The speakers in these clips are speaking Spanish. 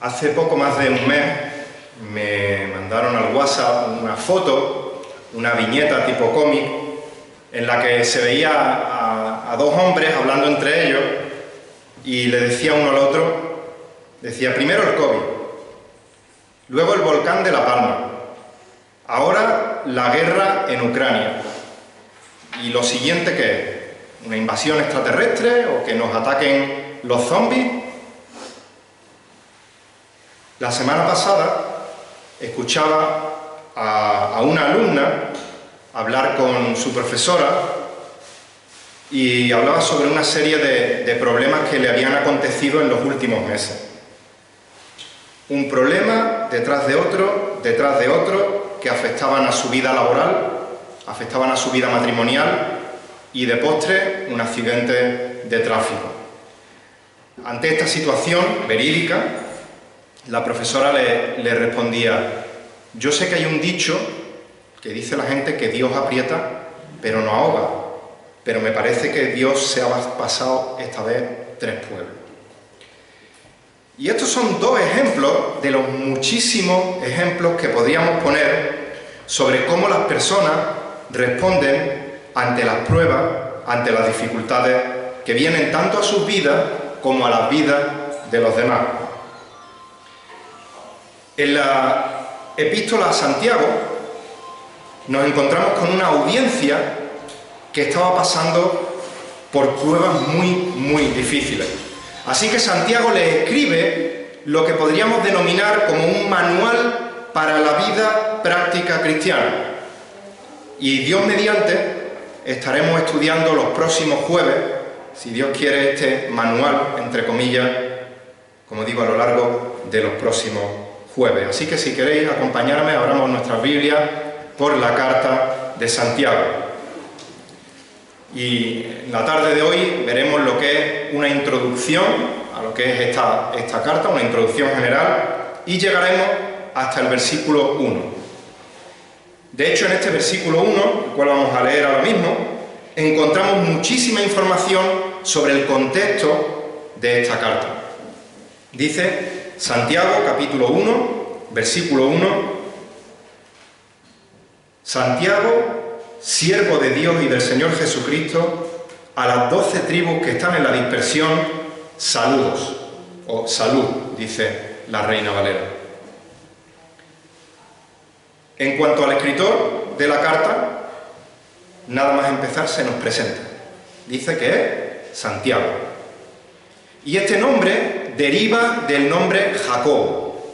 Hace poco más de un mes me mandaron al WhatsApp una foto, una viñeta tipo cómic, en la que se veía a dos hombres hablando entre ellos y le decía uno al otro, decía primero el COVID, luego el volcán de La Palma, ahora la guerra en Ucrania y lo siguiente ¿qué es? ¿Una invasión extraterrestre o que nos ataquen los zombies? La semana pasada escuchaba a una alumna hablar con su profesora y hablaba sobre una serie de problemas que le habían acontecido en los últimos meses. Un problema detrás de otro, que afectaban a su vida laboral, afectaban a su vida matrimonial y de postre un accidente de tráfico. Ante esta situación verídica, la profesora le respondía: yo sé que hay un dicho que dice la gente que Dios aprieta pero no ahoga, pero me parece que Dios se ha pasado esta vez 3 pueblos. Y estos son 2 ejemplos de los muchísimos ejemplos que podríamos poner sobre cómo las personas responden ante las pruebas, ante las dificultades que vienen tanto a sus vidas como a las vidas de los demás. En la Epístola a Santiago nos encontramos con una audiencia que estaba pasando por pruebas muy difíciles. Así que Santiago le escribe lo que podríamos denominar como un manual para la vida práctica cristiana. Y Dios mediante estaremos estudiando los próximos jueves, si Dios quiere, este manual, entre comillas, como digo, a lo largo de los próximos jueves. Así que si queréis acompañarme, abramos nuestras Biblias por la carta de Santiago. Y en la tarde de hoy veremos lo que es una introducción a lo que es esta carta, una introducción general, y llegaremos hasta el versículo 1. De hecho, en este versículo 1, el cual vamos a leer ahora mismo, encontramos muchísima información sobre el contexto de esta carta. Dice Santiago, capítulo 1, versículo 1: Santiago, siervo de Dios y del Señor Jesucristo, a las 12 tribus que están en la dispersión, saludos, o salud, dice la Reina Valera. En cuanto al escritor de la carta, nada más empezar se nos presenta. Dice que es Santiago. Y este nombre deriva del nombre Jacobo.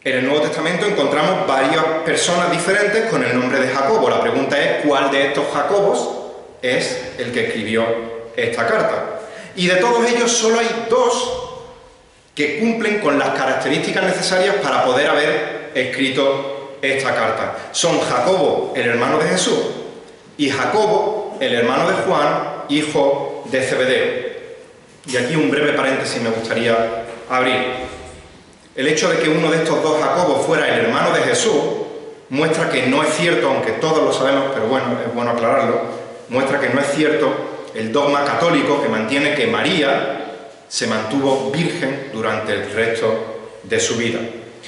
En el Nuevo Testamento encontramos varias personas diferentes con el nombre de Jacobo. La pregunta es, ¿cuál de estos Jacobos es el que escribió esta carta? Y de todos ellos solo hay 2 que cumplen con las características necesarias para poder haber escrito esta carta. Son Jacobo, el hermano de Jesús, y Jacobo, el hermano de Juan, hijo de Zebedeo. Y aquí un breve paréntesis me gustaría abrir. El hecho de que uno de estos 2 Jacobos fuera el hermano de Jesús muestra que no es cierto, aunque todos lo sabemos, pero bueno, es bueno aclararlo, muestra que no es cierto el dogma católico que mantiene que María se mantuvo virgen durante el resto de su vida.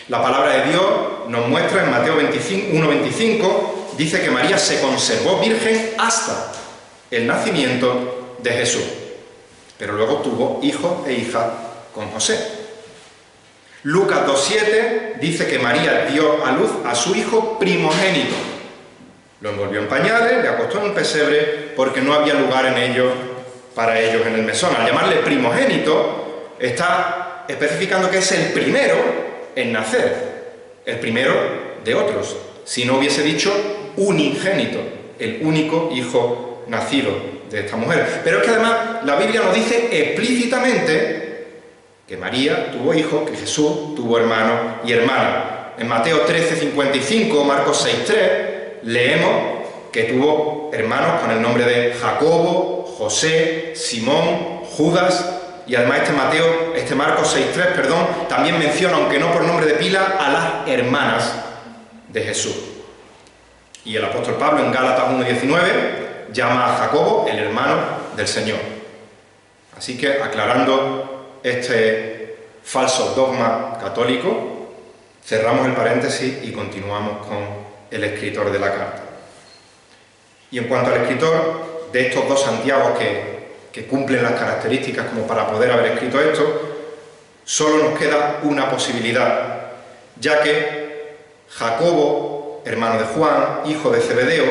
La palabra de Dios nos muestra en Mateo 1:25, dice que María se conservó virgen hasta el nacimiento de Jesús, pero luego tuvo hijo e hija con José. Lucas 2:7 dice que María dio a luz a su hijo primogénito. Lo envolvió en pañales, le acostó en un pesebre porque no había lugar para ellos en el mesón. Al llamarle primogénito, está especificando que es el primero en nacer, el primero de otros. Si no hubiese dicho unigénito, el único hijo nacido de esta mujer. Pero es que además la Biblia nos dice explícitamente que María tuvo hijos, que Jesús tuvo hermanos y hermanas. En Mateo 13:55, Marcos 6:3, leemos que tuvo hermanos con el nombre de Jacobo, José, Simón, Judas, y además este Marcos 6:3, también menciona, aunque no por nombre de pila, a las hermanas de Jesús. Y el apóstol Pablo en Gálatas 1:19 llama a Jacobo el hermano del Señor. Así que, aclarando este falsos dogmas católicos. Cerramos el paréntesis y continuamos con el escritor de la carta. Y en cuanto al escritor de estos dos Santiagos que cumplen las características como para poder haber escrito esto, solo nos queda una posibilidad, ya que Jacobo, hermano de Juan, hijo de Zebedeo,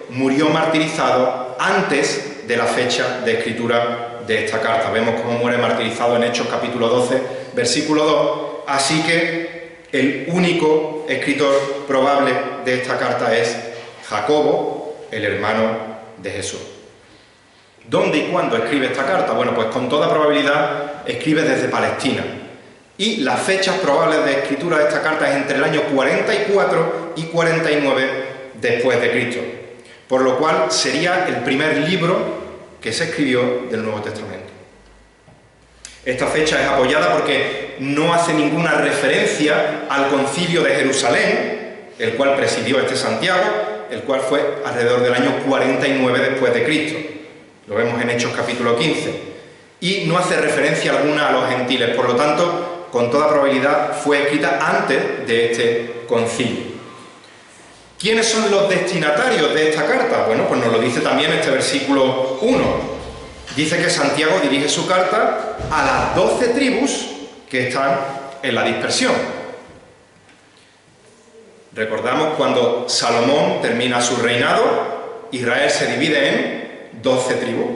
murió martirizado antes de la fecha de escritura de esta carta. Vemos cómo muere martirizado en Hechos capítulo 12, versículo 2, así que el único escritor probable de esta carta es Jacobo, el hermano de Jesús. ¿Dónde y cuándo escribe esta carta? Bueno, pues con toda probabilidad escribe desde Palestina. Y las fechas probables de escritura de esta carta es entre el año 44 y 49 después de Cristo. Por lo cual sería el primer libro que se escribió del Nuevo Testamento. Esta fecha es apoyada porque no hace ninguna referencia al Concilio de Jerusalén, el cual presidió este Santiago, el cual fue alrededor del año 49 después de Cristo. Lo vemos en Hechos capítulo 15. Y no hace referencia alguna a los gentiles, por lo tanto, con toda probabilidad fue escrita antes de este concilio. ¿Quiénes son los destinatarios de esta carta? Bueno, pues nos lo dice también este versículo 1. Dice que Santiago dirige su carta a las 12 tribus que están en la dispersión. Recordamos cuando Salomón termina su reinado, Israel se divide en 12 tribus.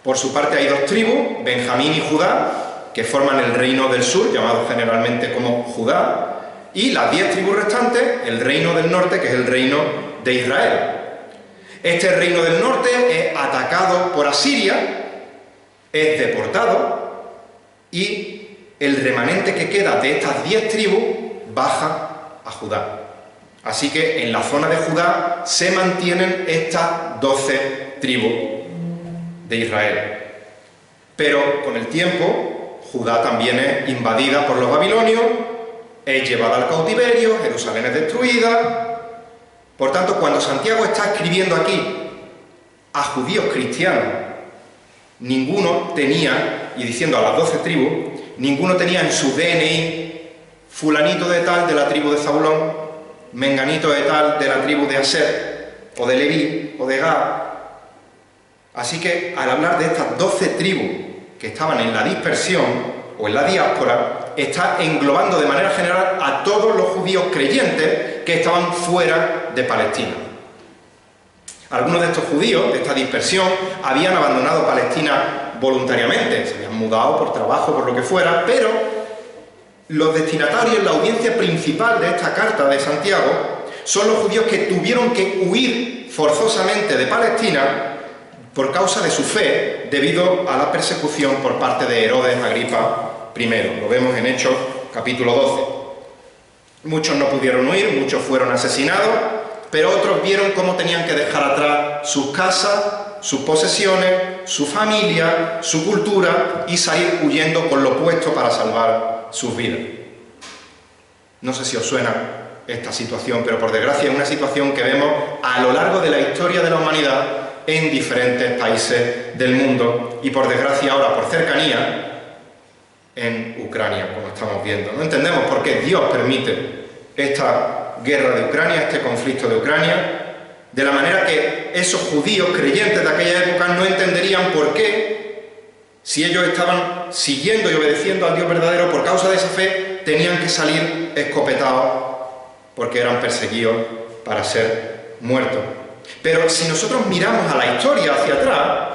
Por su parte hay dos tribus, Benjamín y Judá, que forman el reino del sur, llamado generalmente como Judá, y las 10 tribus restantes, el reino del norte, que es el reino de Israel. Este reino del norte es atacado por Asiria, es deportado, y el remanente que queda de estas 10 tribus baja a Judá. Así que en la zona de Judá se mantienen estas 12 tribus de Israel. Pero con el tiempo, Judá también es invadida por los babilonios, es llevada al cautiverio, Jerusalén es destruida. Por tanto, cuando Santiago está escribiendo aquí a judíos cristianos, ninguno tenía, y diciendo a las 12 tribus, ninguno tenía en su DNI fulanito de tal de la tribu de Zabulón, menganito de tal de la tribu de Aser, o de Leví, o de Gad. Así que al hablar de estas 12 tribus que estaban en la dispersión o en la diáspora, está englobando de manera general a todos los judíos creyentes que estaban fuera de Palestina. Algunos de estos judíos, de esta dispersión, habían abandonado Palestina voluntariamente, se habían mudado por trabajo, por lo que fuera, pero los destinatarios, la audiencia principal de esta carta de Santiago, son los judíos que tuvieron que huir forzosamente de Palestina por causa de su fe, debido a la persecución por parte de Herodes Agripa I. Lo vemos en Hechos capítulo 12. Muchos no pudieron huir, muchos fueron asesinados, pero otros vieron cómo tenían que dejar atrás sus casas, sus posesiones, su familia, su cultura y salir huyendo con lo puesto para salvar sus vidas. No sé si os suena esta situación, pero por desgracia es una situación que vemos a lo largo de la historia de la humanidad en diferentes países del mundo y por desgracia ahora, por cercanía, en Ucrania, como estamos viendo. No entendemos por qué Dios permite esta guerra de Ucrania, este conflicto de Ucrania, de la manera que esos judíos creyentes de aquella época no entenderían por qué, si ellos estaban siguiendo y obedeciendo al Dios verdadero, por causa de esa fe, tenían que salir escopetados porque eran perseguidos para ser muertos. Pero si nosotros miramos a la historia hacia atrás,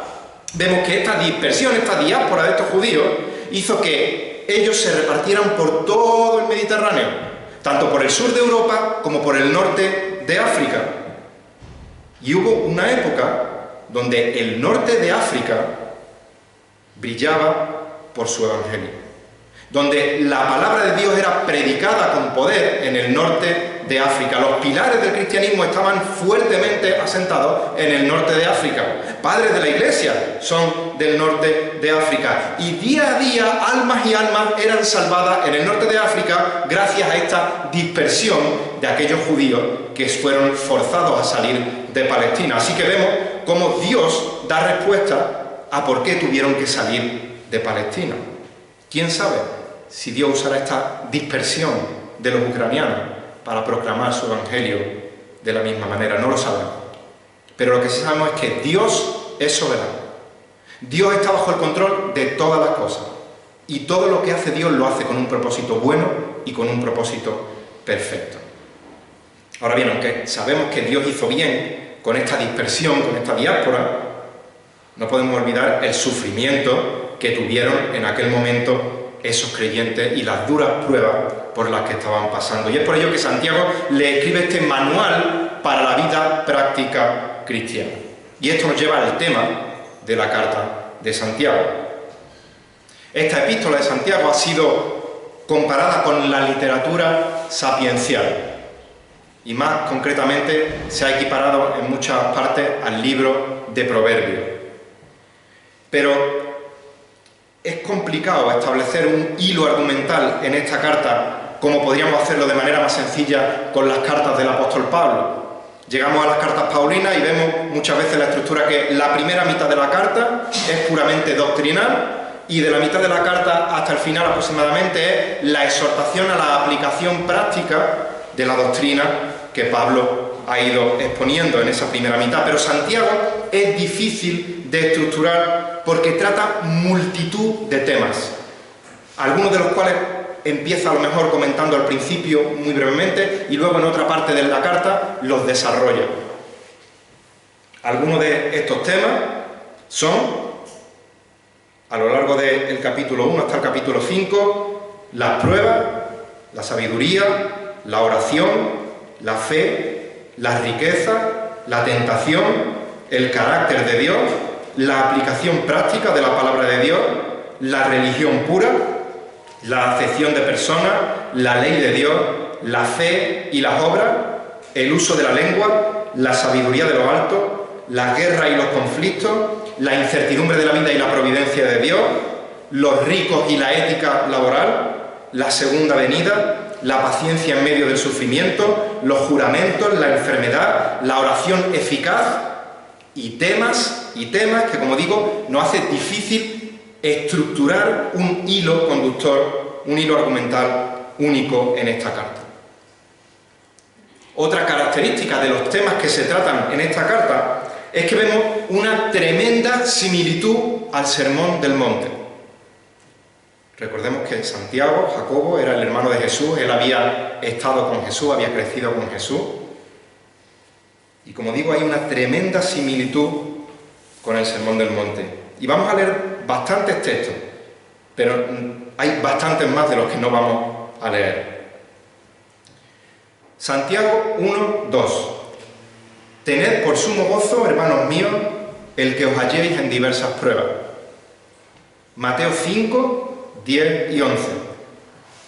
vemos que esta dispersión, esta diáspora de estos judíos, hizo que ellos se repartieran por todo el Mediterráneo, tanto por el sur de Europa como por el norte de África. Y hubo una época donde el norte de África brillaba por su evangelio, donde la palabra de Dios era predicada con poder en el norte de África. Los pilares del cristianismo estaban fuertemente asentados en el norte de África. Padres de la Iglesia son del norte de África. Y día a día, almas y almas eran salvadas en el norte de África gracias a esta dispersión de aquellos judíos que fueron forzados a salir de Palestina. Así que vemos cómo Dios da respuesta a por qué tuvieron que salir de Palestina. ¿Quién sabe? si Dios usará esta dispersión de los ucranianos para proclamar su evangelio de la misma manera. No lo sabemos. Pero lo que sí sabemos es que Dios es soberano. Dios está bajo el control de todas las cosas. Y todo lo que hace Dios lo hace con un propósito bueno y con un propósito perfecto. Ahora bien, aunque sabemos que Dios hizo bien con esta dispersión, con esta diáspora, no podemos olvidar el sufrimiento que tuvieron en aquel momento esos creyentes y las duras pruebas por las que estaban pasando. Y es por ello que Santiago le escribe este manual para la vida práctica cristiana. Y esto nos lleva al tema de la carta de Santiago. Esta epístola de Santiago ha sido comparada con la literatura sapiencial. Y más concretamente se ha equiparado en muchas partes al libro de Proverbios. Pero es complicado establecer un hilo argumental en esta carta como podríamos hacerlo de manera más sencilla con las cartas del apóstol Pablo. Llegamos a las cartas paulinas y vemos muchas veces la estructura que la primera mitad de la carta es puramente doctrinal y de la mitad de la carta hasta el final aproximadamente es la exhortación a la aplicación práctica de la doctrina que Pablo ha ido exponiendo en esa primera mitad. Pero Santiago es difícil de estructurar porque trata multitud de temas, algunos de los cuales empieza a lo mejor comentando al principio muy brevemente y luego en otra parte de la carta los desarrolla. Algunos de estos temas son, a lo largo del capítulo 1 hasta el capítulo 5, las pruebas, la sabiduría, la oración, la fe, la riqueza, la tentación, el carácter de Dios, la aplicación práctica de la palabra de Dios, la religión pura, la acepción de personas, la ley de Dios, la fe y las obras, el uso de la lengua, la sabiduría de lo alto, la guerra y los conflictos, la incertidumbre de la vida y la providencia de Dios, los ricos y la ética laboral, la segunda venida, la paciencia en medio del sufrimiento, los juramentos, la enfermedad, la oración eficaz y temas que, como digo, nos hace difícil estructurar un hilo conductor, un hilo argumental único en esta carta. Otra característica de los temas que se tratan en esta carta es que vemos una tremenda similitud al Sermón del Monte. Recordemos que Santiago, Jacobo, era el hermano de Jesús, él había estado con Jesús, había crecido con Jesús. Y como digo, hay una tremenda similitud con el Sermón del Monte. Y vamos a leer bastantes textos, pero hay bastantes más de los que no vamos a leer. Santiago 1, 2. Tened por sumo gozo, hermanos míos, el que os halléis en diversas pruebas. Mateo 5, 10 y 11.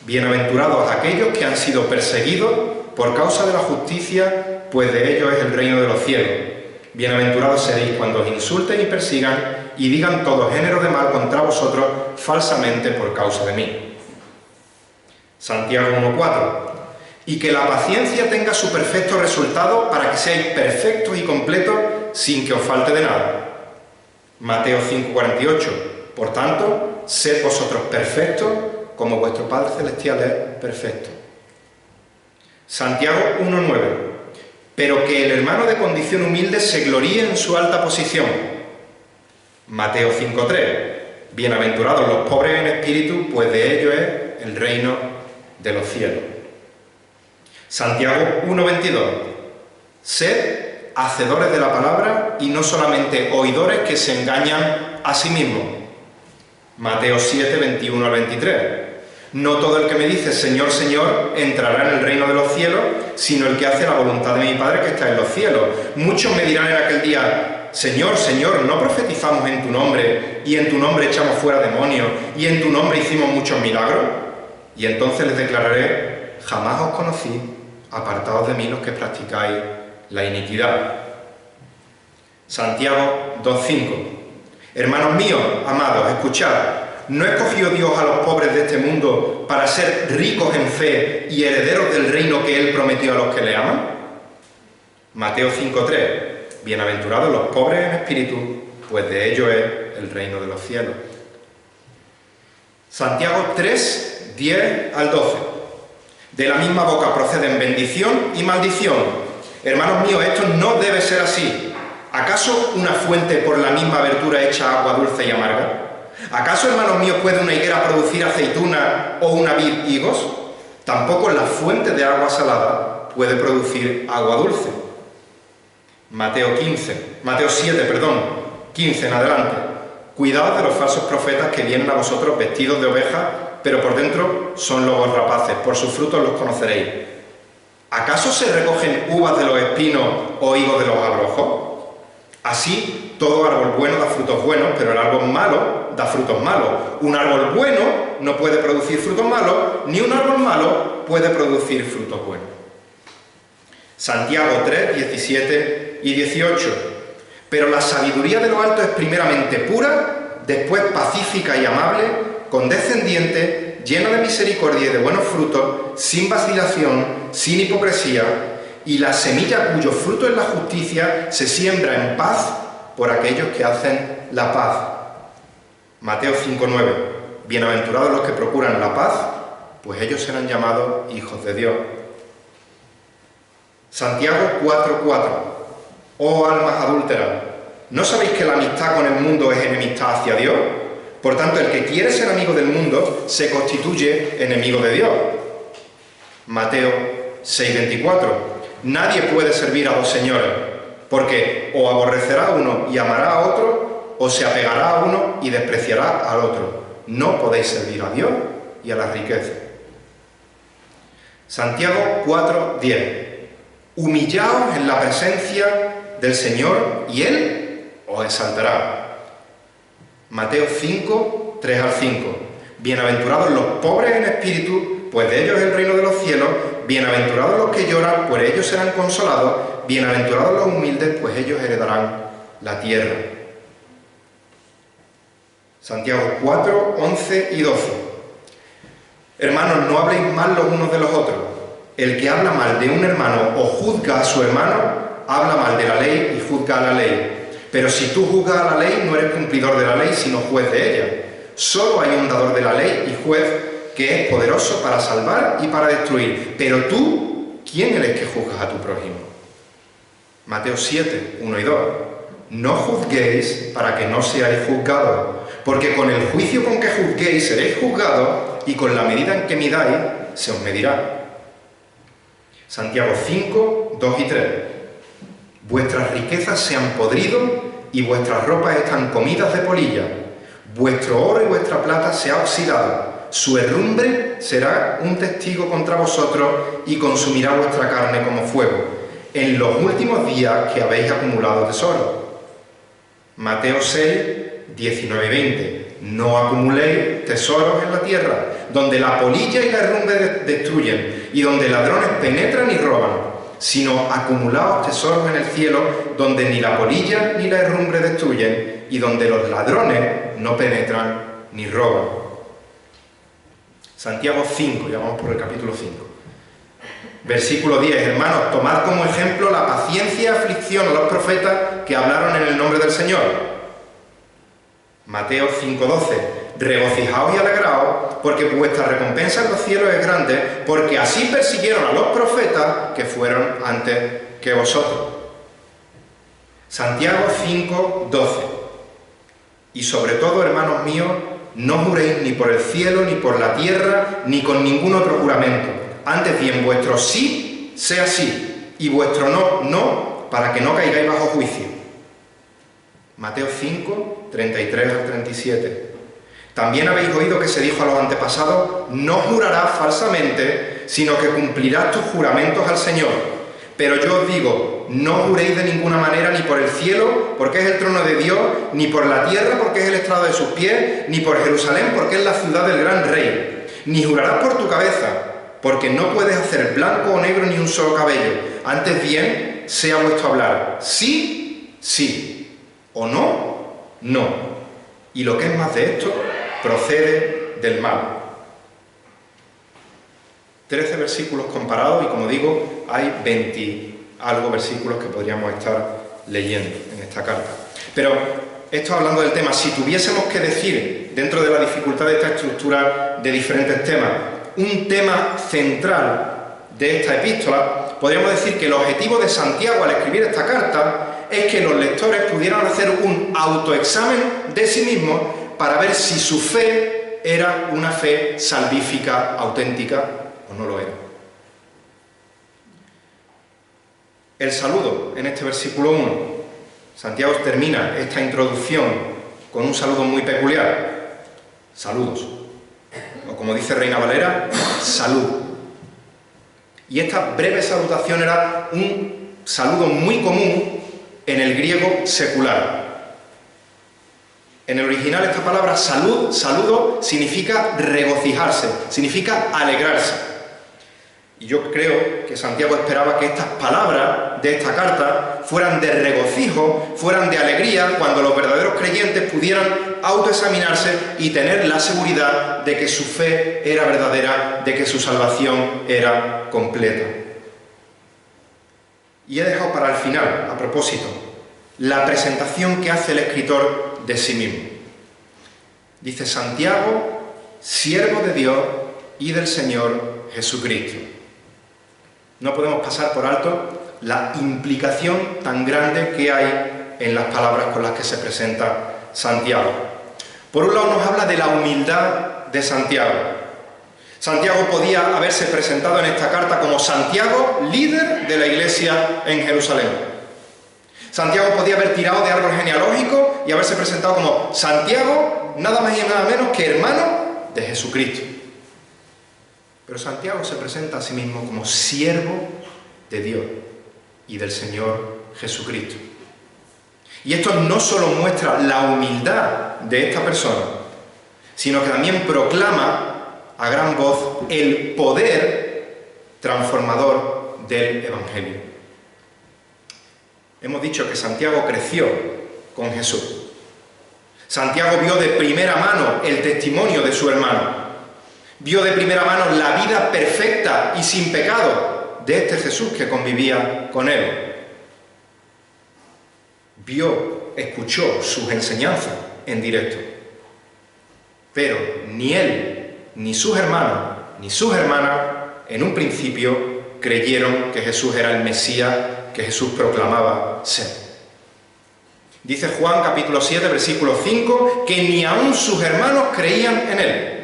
Bienaventurados aquellos que han sido perseguidos por causa de la justicia, pues de ellos es el reino de los cielos. Bienaventurados seréis cuando os insulten y persigan y digan todo género de mal contra vosotros falsamente por causa de mí. Santiago 1:4. Y que la paciencia tenga su perfecto resultado para que seáis perfectos y completos sin que os falte de nada. Mateo 5:48. Por tanto, sed vosotros perfectos como vuestro Padre Celestial es perfecto. Santiago 1:9. Pero que el hermano de condición humilde se gloríe en su alta posición. Mateo 5:3. Bienaventurados los pobres en espíritu, pues de ellos es el reino de los cielos. Santiago 1:22. Sed hacedores de la palabra y no solamente oidores que se engañan a sí mismos. Mateo 7:21 al 23. No todo el que me dice Señor, Señor, entrará en el reino de los cielos, sino el que hace la voluntad de mi Padre que está en los cielos. Muchos me dirán en aquel día, Señor, Señor, ¿no profetizamos en tu nombre, y en tu nombre echamos fuera demonios, y en tu nombre hicimos muchos milagros? Y entonces les declararé, jamás os conocí, apartaos de mí los que practicáis la iniquidad. Santiago 2:5. Hermanos míos, amados, escuchad. ¿No escogió Dios a los pobres de este mundo para ser ricos en fe y herederos del reino que Él prometió a los que le aman? Mateo 5:3. Bienaventurados los pobres en espíritu, pues de ellos es el reino de los cielos. Santiago 3, 10 al 12. De la misma boca proceden bendición y maldición. Hermanos míos, esto no debe ser así. ¿Acaso una fuente por la misma abertura echa agua dulce y amarga? ¿Acaso, hermanos míos, puede una higuera producir aceituna o una vid higos? Tampoco la fuente de agua salada puede producir agua dulce. Mateo 7, 15 en adelante. Cuidado de los falsos profetas que vienen a vosotros vestidos de ovejas, pero por dentro son lobos rapaces. Por sus frutos los conoceréis. ¿Acaso se recogen uvas de los espinos o higos de los abrojos? Así, todo árbol bueno da frutos buenos, pero el árbol malo da frutos malos. Un árbol bueno no puede producir frutos malos, ni un árbol malo puede producir frutos buenos. Santiago 3, 17 y 18. Pero la sabiduría de lo alto es primeramente pura, después pacífica y amable, condescendiente, llena de misericordia y de buenos frutos, sin vacilación, sin hipocresía, y la semilla cuyo fruto es la justicia se siembra en paz por aquellos que hacen la paz. Mateo 5:9. Bienaventurados los que procuran la paz, pues ellos serán llamados hijos de Dios. Santiago 4:4. Oh almas adúlteras, ¿no sabéis que la amistad con el mundo es enemistad hacia Dios? Por tanto, el que quiere ser amigo del mundo se constituye enemigo de Dios. Mateo 6:24. Nadie puede servir a dos señores, porque o aborrecerá a uno y amará a otro, o se apegará a uno y despreciará al otro. No podéis servir a Dios y a la riqueza. Santiago 4:10. Humillaos en la presencia del Señor y Él os exaltará. Mateo 5, 3 al 5. Bienaventurados los pobres en espíritu, pues de ellos es el reino de los cielos. Bienaventurados los que lloran, pues ellos serán consolados. Bienaventurados los humildes, pues ellos heredarán la tierra. Santiago 4, 11 y 12. Hermanos, no habléis mal los unos de los otros. El que habla mal de un hermano o juzga a su hermano, habla mal de la ley y juzga a la ley. Pero si tú juzgas a la ley, no eres cumplidor de la ley, sino juez de ella. Solo hay un dador de la ley y juez que es poderoso para salvar y para destruir. Pero tú, ¿quién eres que juzgas a tu prójimo? Mateo 7, 1 y 2. No juzguéis para que no seáis juzgados, porque con el juicio con que juzguéis seréis juzgados, y con la medida en que midáis se os medirá. Santiago 5, 2 y 3. Vuestras riquezas se han podrido y vuestras ropas están comidas de polilla. Vuestro oro y vuestra plata se ha oxidado. Su herrumbre será un testigo contra vosotros y consumirá vuestra carne como fuego, en los últimos días que habéis acumulado tesoro. Mateo 6, 19 y 20. No acumuléis tesoros en la tierra, donde la polilla y la herrumbre destruyen, y donde ladrones penetran y roban, sino acumulaos tesoros en el cielo, donde ni la polilla ni la herrumbre destruyen, y donde los ladrones no penetran ni roban. Santiago 5, ya vamos por el capítulo 5. Versículo 10. Hermanos, tomad como ejemplo la paciencia y aflicción a los profetas que hablaron en el nombre del Señor. Mateo 5:12. Regocijaos y alegraos, porque vuestra recompensa en los cielos es grande, porque así persiguieron a los profetas que fueron antes que vosotros. Santiago 5:12. Y sobre todo, hermanos míos, no juréis ni por el cielo, ni por la tierra, ni con ningún otro juramento. Antes bien, vuestro sí sea sí, y vuestro no, no, para que no caigáis bajo juicio. Mateo 5, 33 al 37. También habéis oído que se dijo a los antepasados: no jurarás falsamente, sino que cumplirás tus juramentos al Señor. Pero yo os digo, no juréis de ninguna manera ni por el cielo, porque es el trono de Dios, ni por la tierra, porque es el estrado de sus pies, ni por Jerusalén, porque es la ciudad del gran rey. Ni jurarás por tu cabeza, porque no puedes hacer blanco o negro ni un solo cabello. Antes bien, sea vuestro hablar sí, sí, o no, no. Y lo que es más de esto, procede del mal. 13 versículos comparados y, como digo, hay 20 algo versículos que podríamos estar leyendo en esta carta. Pero esto hablando del tema, si tuviésemos que decir, dentro de la dificultad de esta estructura de diferentes temas, un tema central de esta epístola, podríamos decir que el objetivo de Santiago al escribir esta carta es que los lectores pudieran hacer un autoexamen de sí mismos para ver si su fe era una fe salvífica, auténtica o no lo era. El saludo en este versículo 1. Santiago termina esta introducción con un saludo muy peculiar. Saludos. O como dice Reina Valera, salud. Y esta breve salutación era un saludo muy común en el griego secular. En el original esta palabra salud, saludo, significa regocijarse, significa alegrarse. Y yo creo que Santiago esperaba que estas palabras de esta carta fueran de regocijo, fueran de alegría, cuando los verdaderos creyentes pudieran autoexaminarse y tener la seguridad de que su fe era verdadera, de que su salvación era completa. Y he dejado para el final, a propósito, la presentación que hace el escritor de sí mismo. Dice: Santiago, siervo de Dios y del Señor Jesucristo. No podemos pasar por alto la implicación tan grande que hay en las palabras con las que se presenta Santiago. Por un lado nos habla de la humildad de Santiago. Santiago podía haberse presentado en esta carta como Santiago, líder de la iglesia en Jerusalén. Santiago podía haber tirado de árbol genealógico y haberse presentado como Santiago, nada más y nada menos que hermano de Jesucristo. Pero Santiago se presenta a sí mismo como siervo de Dios y del Señor Jesucristo. Y esto no solo muestra la humildad de esta persona, sino que también proclama a gran voz el poder transformador del Evangelio. Hemos dicho que Santiago creció con Jesús. Santiago vio de primera mano el testimonio de su hermano. Vio de primera mano la vida perfecta y sin pecado de este Jesús que convivía con él. Escuchó sus enseñanzas en directo. Pero ni él, ni sus hermanos, ni sus hermanas, en un principio creyeron que Jesús era el Mesías que Jesús proclamaba ser. Dice Juan capítulo 7, versículo 5, que ni aun sus hermanos creían en él.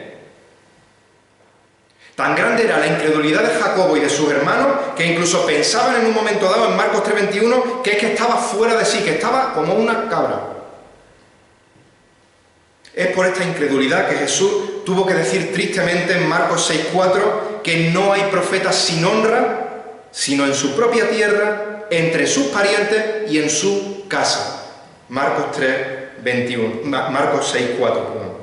Tan grande era la incredulidad de Jacobo y de sus hermanos que incluso pensaban en un momento dado, en Marcos 3:21, que es que estaba fuera de sí, que estaba como una cabra. Es por esta incredulidad que Jesús tuvo que decir tristemente en Marcos 6:4 que no hay profeta sin honra, sino en su propia tierra, entre sus parientes y en su casa. Marcos 6:4, perdón.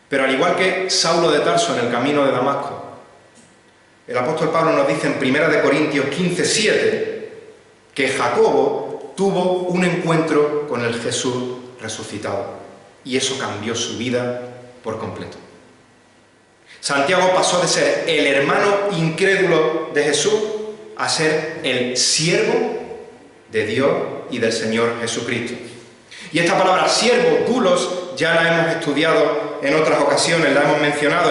Pero al igual que Saulo de Tarso en el camino de Damasco, el apóstol Pablo nos dice en 1 Corintios 15:7 que Jacobo tuvo un encuentro con el Jesús resucitado y eso cambió su vida por completo. Santiago pasó de ser el hermano incrédulo de Jesús a ser el siervo de Dios y del Señor Jesucristo. Y esta palabra siervo, doulos, ya la hemos estudiado en otras ocasiones, la hemos mencionado.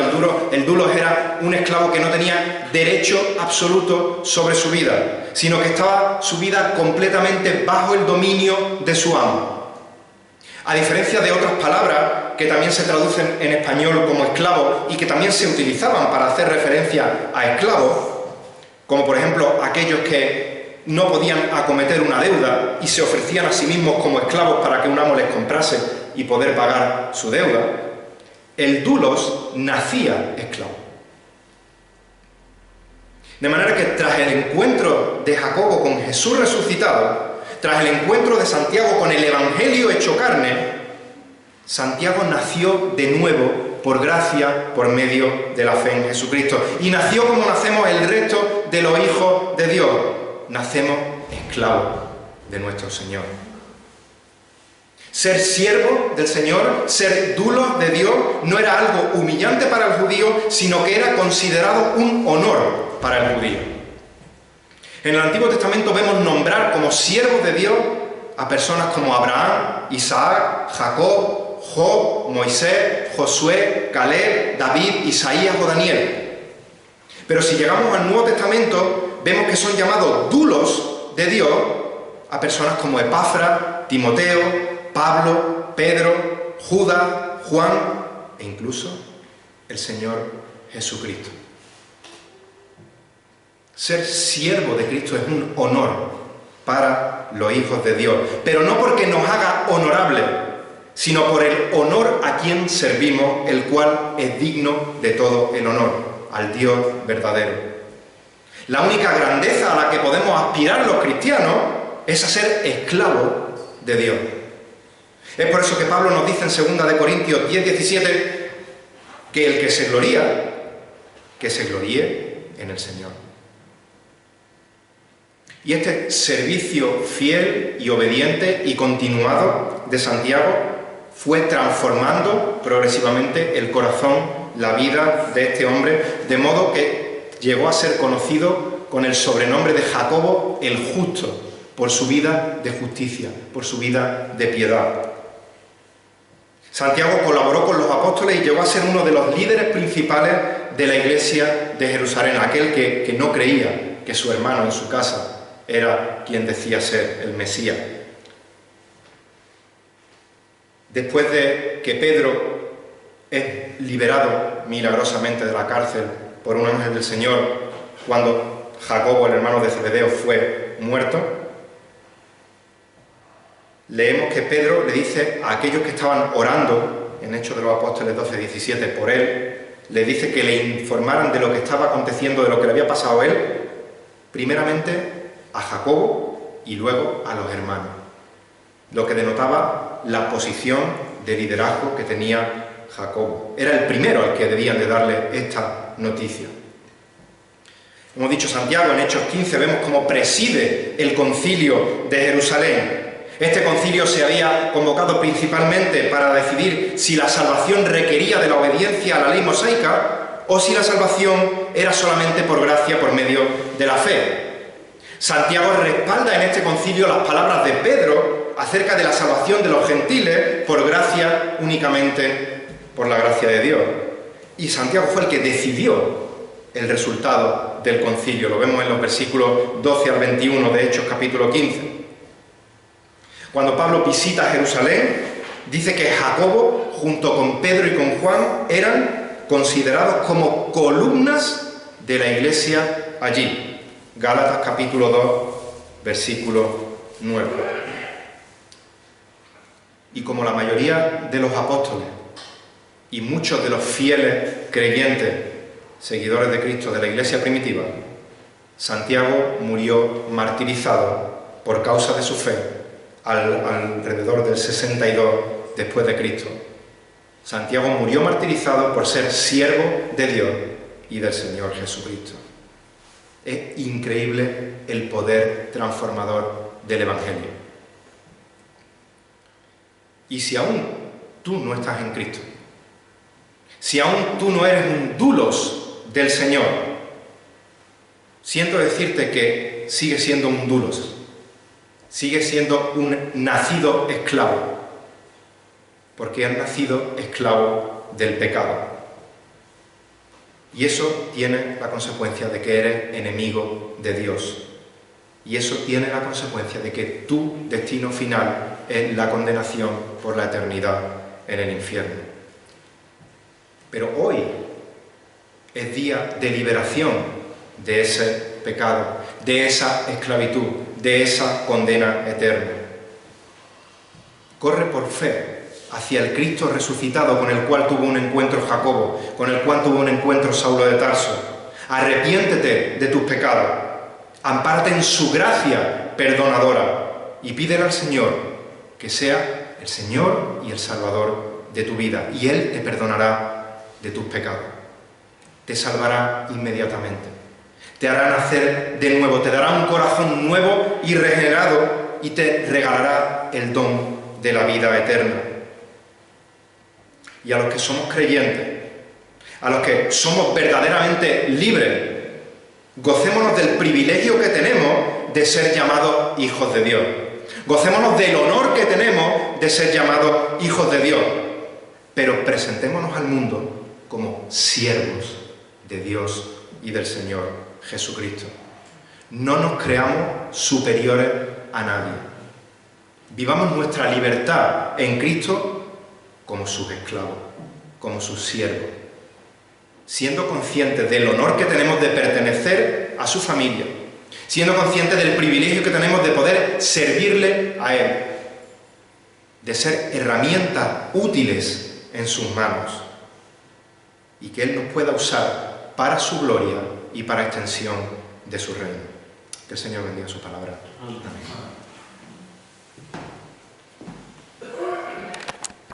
El doulos era un esclavo que no tenía derecho absoluto sobre su vida, sino que estaba su vida completamente bajo el dominio de su amo. A diferencia de otras palabras que también se traducen en español como esclavo y que también se utilizaban para hacer referencia a esclavos, como por ejemplo aquellos que no podían acometer una deuda y se ofrecían a sí mismos como esclavos para que un amo les comprase y poder pagar su deuda, el doulos nacía esclavo. De manera que tras el encuentro de Jacobo con Jesús resucitado, tras el encuentro de Santiago con el Evangelio hecho carne, Santiago nació de nuevo por gracia, por medio de la fe en Jesucristo. Y nació como nacemos el resto de los hijos de Dios. Nacemos esclavos de nuestro Señor. Ser siervo del Señor, ser doulos de Dios, no era algo humillante para el judío, sino que era considerado un honor para el judío. En el Antiguo Testamento vemos nombrar como siervos de Dios a personas como Abraham, Isaac, Jacob, Job, Moisés, Josué, Caleb, David, Isaías o Daniel. Pero si llegamos al Nuevo Testamento, vemos que son llamados dulos de Dios a personas como Epafras, Timoteo, Pablo, Pedro, Judas, Juan e incluso el Señor Jesucristo. Ser siervo de Cristo es un honor para los hijos de Dios, pero no porque nos haga honorables, sino por el honor a quien servimos, el cual es digno de todo el honor, al Dios verdadero. La única grandeza a la que podemos aspirar los cristianos es a ser esclavos de Dios. Es por eso que Pablo nos dice en 2 Corintios 10:17 que el que se gloría, que se gloríe en el Señor. Y este servicio fiel y obediente y continuado de Santiago fue transformando progresivamente el corazón, la vida de este hombre, de modo que llegó a ser conocido con el sobrenombre de Jacobo el Justo, por su vida de justicia, por su vida de piedad. Santiago colaboró con los apóstoles y llegó a ser uno de los líderes principales de la iglesia de Jerusalén, aquel que no creía que su hermano en su casa era quien decía ser el Mesías. Después de que Pedro es liberado milagrosamente de la cárcel por un ángel del Señor, cuando Jacobo, el hermano de Zebedeo, fue muerto, leemos que Pedro le dice a aquellos que estaban orando, en Hechos de los Apóstoles 12:17, por él, le dice que le informaran de lo que estaba aconteciendo, de lo que le había pasado a él, primeramente a Jacobo y luego a los hermanos, lo que denotaba la posición de liderazgo que tenía Jacobo. Era el primero al que debían de darle esta noticia. Hemos dicho Santiago, en Hechos 15 vemos cómo preside el concilio de Jerusalén. Este concilio se había convocado principalmente para decidir si la salvación requería de la obediencia a la ley mosaica o si la salvación era solamente por gracia por medio de la fe. Santiago respalda en este concilio las palabras de Pedro acerca de la salvación de los gentiles por gracia únicamente por la gracia de Dios. Y Santiago fue el que decidió el resultado del concilio. Lo vemos en los versículos 12 al 21 de Hechos capítulo 15. Cuando Pablo visita Jerusalén, dice que Jacobo, junto con Pedro y con Juan, eran considerados como columnas de la iglesia allí. Gálatas capítulo 2, versículo 9. Y como la mayoría de los apóstoles y muchos de los fieles creyentes, seguidores de Cristo de la iglesia primitiva, Santiago murió martirizado por causa de su fe alrededor del 62 después de Cristo. Santiago murió martirizado por ser siervo de Dios y del Señor Jesucristo. Es increíble el poder transformador del Evangelio. Y si aún tú no estás en Cristo, si aún tú no eres un dulos del Señor, siento decirte que sigues siendo un dulos, sigues siendo un nacido esclavo, porque has nacido esclavo del pecado. Y eso tiene la consecuencia de que eres enemigo de Dios. Y eso tiene la consecuencia de que tu destino final es la condenación por la eternidad en el infierno. Pero hoy es día de liberación de ese pecado, de esa esclavitud, de esa condena eterna. Corre por fe hacia el Cristo resucitado con el cual tuvo un encuentro Jacobo, con el cual tuvo un encuentro Saulo de Tarso. Arrepiéntete de tus pecados, ampárate en su gracia perdonadora y pídele al Señor que sea el Señor y el Salvador de tu vida, y Él te perdonará de tus pecados. Te salvará inmediatamente, te hará nacer de nuevo, te dará un corazón nuevo y regenerado y te regalará el don de la vida eterna. Y a los que somos creyentes, a los que somos verdaderamente libres, gocémonos del privilegio que tenemos de ser llamados hijos de Dios. Gocémonos del honor que tenemos de ser llamados hijos de Dios, pero presentémonos al mundo como siervos de Dios y del Señor Jesucristo. No nos creamos superiores a nadie. Vivamos nuestra libertad en Cristo como sus esclavos, como sus siervos, siendo conscientes del honor que tenemos de pertenecer a su familia, siendo conscientes del privilegio que tenemos de poder servirle a Él, de ser herramientas útiles en sus manos y que Él nos pueda usar para su gloria y para extensión de su reino. Que el Señor bendiga su palabra. Amén.